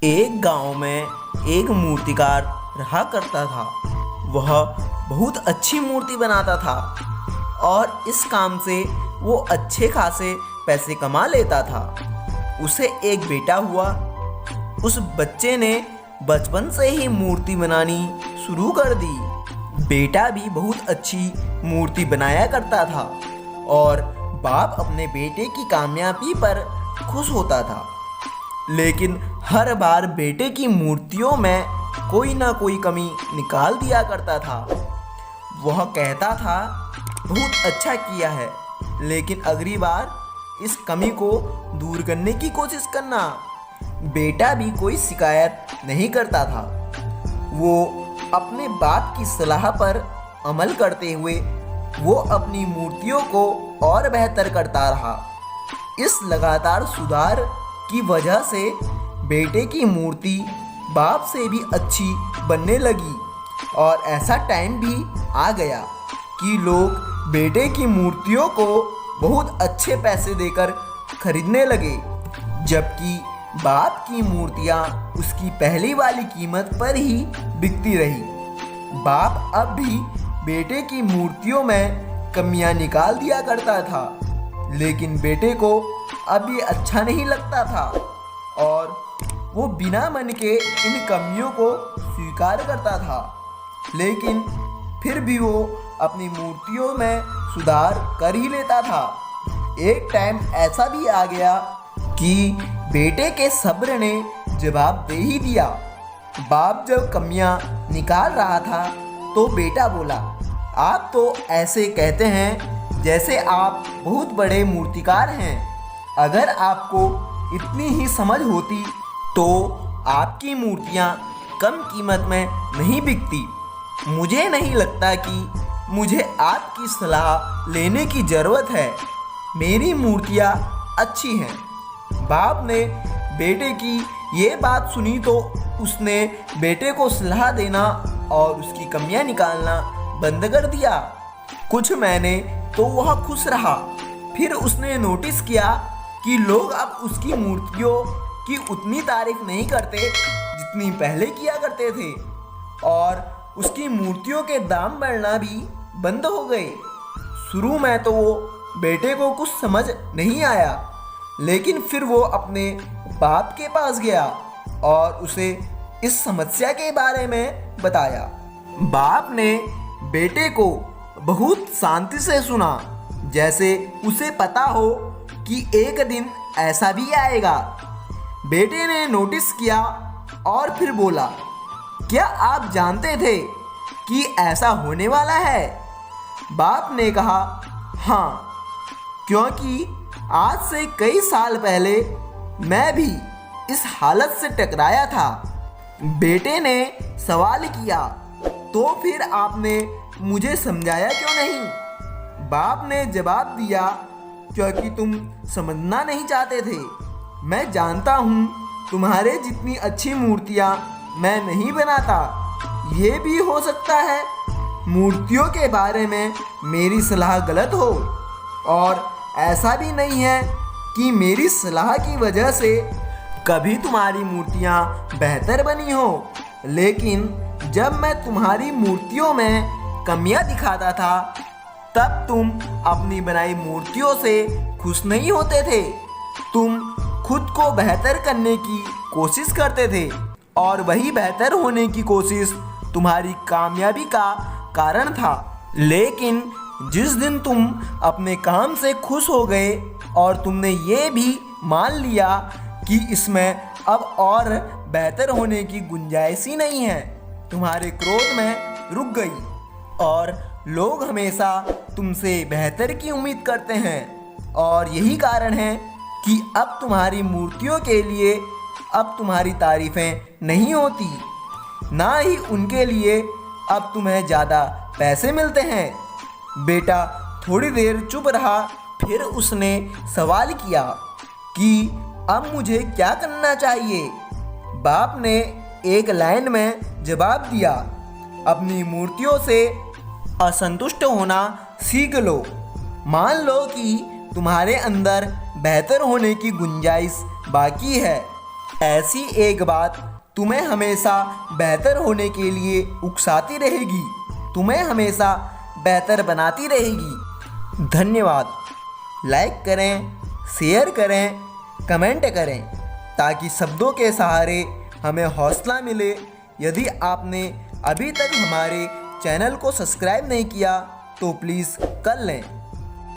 एक गांव में एक मूर्तिकार रहा करता था। वह बहुत अच्छी मूर्ति बनाता था और इस काम से वो अच्छे खासे पैसे कमा लेता था। उसे एक बेटा हुआ। उस बच्चे ने बचपन से ही मूर्ति बनानी शुरू कर दी। बेटा भी बहुत अच्छी मूर्ति बनाया करता था और बाप अपने बेटे की कामयाबी पर खुश होता था। लेकिन हर बार बेटे की मूर्तियों में कोई ना कोई कमी निकाल दिया करता था। वह कहता था, बहुत अच्छा किया है, लेकिन अगली बार इस कमी को दूर करने की कोशिश करना। बेटा भी कोई शिकायत नहीं करता था। वो अपने बाप की सलाह पर अमल करते हुए वो अपनी मूर्तियों को और बेहतर करता रहा। इस लगातार सुधार की वजह से बेटे की मूर्ति बाप से भी अच्छी बनने लगी और ऐसा टाइम भी आ गया कि लोग बेटे की मूर्तियों को बहुत अच्छे पैसे देकर खरीदने लगे, जबकि बाप की मूर्तियां उसकी पहली वाली कीमत पर ही बिकती रही। बाप अब भी बेटे की मूर्तियों में कमियां निकाल दिया करता था, लेकिन बेटे को अब ये अच्छा नहीं लगता था और वो बिना मन के इन कमियों को स्वीकार करता था। लेकिन फिर भी वो अपनी मूर्तियों में सुधार कर ही लेता था। एक टाइम ऐसा भी आ गया कि बेटे के सब्र ने जवाब दे ही दिया। बाप जब कमियां निकाल रहा था तो बेटा बोला, आप तो ऐसे कहते हैं जैसे आप बहुत बड़े मूर्तिकार हैं। अगर आपको इतनी ही समझ होती तो आपकी मूर्तियां कम कीमत में नहीं बिकती। मुझे नहीं लगता कि मुझे आपकी सलाह लेने की ज़रूरत है। मेरी मूर्तियां अच्छी हैं। बाप ने बेटे की ये बात सुनी तो उसने बेटे को सलाह देना और उसकी कमियां निकालना बंद कर दिया। कुछ महीने तो वह खुश रहा। फिर उसने नोटिस किया कि लोग अब उसकी मूर्तियों की उतनी तारीफ नहीं करते जितनी पहले किया करते थे और उसकी मूर्तियों के दाम बढ़ना भी बंद हो गए। शुरू में तो वो बेटे को कुछ समझ नहीं आया, लेकिन फिर वो अपने बाप के पास गया और उसे इस समस्या के बारे में बताया। बाप ने बेटे को बहुत शांति से सुना, जैसे उसे पता हो कि एक दिन ऐसा भी आएगा। बेटे ने नोटिस किया और फिर बोला, क्या आप जानते थे कि ऐसा होने वाला है? बाप ने कहा, हाँ, क्योंकि आज से कई साल पहले मैं भी इस हालत से टकराया था। बेटे ने सवाल किया, तो फिर आपने मुझे समझाया क्यों नहीं? बाप ने जवाब दिया, क्योंकि तुम समझना नहीं चाहते थे। मैं जानता हूँ तुम्हारे जितनी अच्छी मूर्तियाँ मैं नहीं बनाता। ये भी हो सकता है मूर्तियों के बारे में मेरी सलाह गलत हो, और ऐसा भी नहीं है कि मेरी सलाह की वजह से कभी तुम्हारी मूर्तियाँ बेहतर बनी हो। लेकिन जब मैं तुम्हारी मूर्तियों में कमियां दिखाता था तब तुम अपनी बनाई मूर्तियों से खुश नहीं होते थे। तुम खुद को बेहतर करने की कोशिश करते थे और वही बेहतर होने की कोशिश तुम्हारी कामयाबी का कारण था। लेकिन जिस दिन तुम अपने काम से खुश हो गए और तुमने ये भी मान लिया कि इसमें अब और बेहतर होने की गुंजाइश ही नहीं है, तुम्हारे क्रोध में रुक गई और लोग हमेशा तुमसे बेहतर की उम्मीद करते हैं। और यही कारण है कि अब तुम्हारी मूर्तियों के लिए अब तुम्हारी तारीफ़ें नहीं होती, ना ही उनके लिए अब तुम्हें ज़्यादा पैसे मिलते हैं। बेटा थोड़ी देर चुप रहा, फिर उसने सवाल किया कि अब मुझे क्या करना चाहिए? बाप ने एक लाइन में जवाब दिया, अपनी मूर्तियों से असंतुष्ट होना सीख लो। मान लो कि तुम्हारे अंदर बेहतर होने की गुंजाइश बाकी है, ऐसी एक बात तुम्हें हमेशा बेहतर होने के लिए उकसाती रहेगी, तुम्हें हमेशा बेहतर बनाती रहेगी। धन्यवाद। लाइक करें, शेयर करें, कमेंट करें ताकि शब्दों के सहारे हमें हौसला मिले। यदि आपने अभी तक हमारे चैनल को सब्सक्राइब नहीं किया तो प्लीज़ कर लें।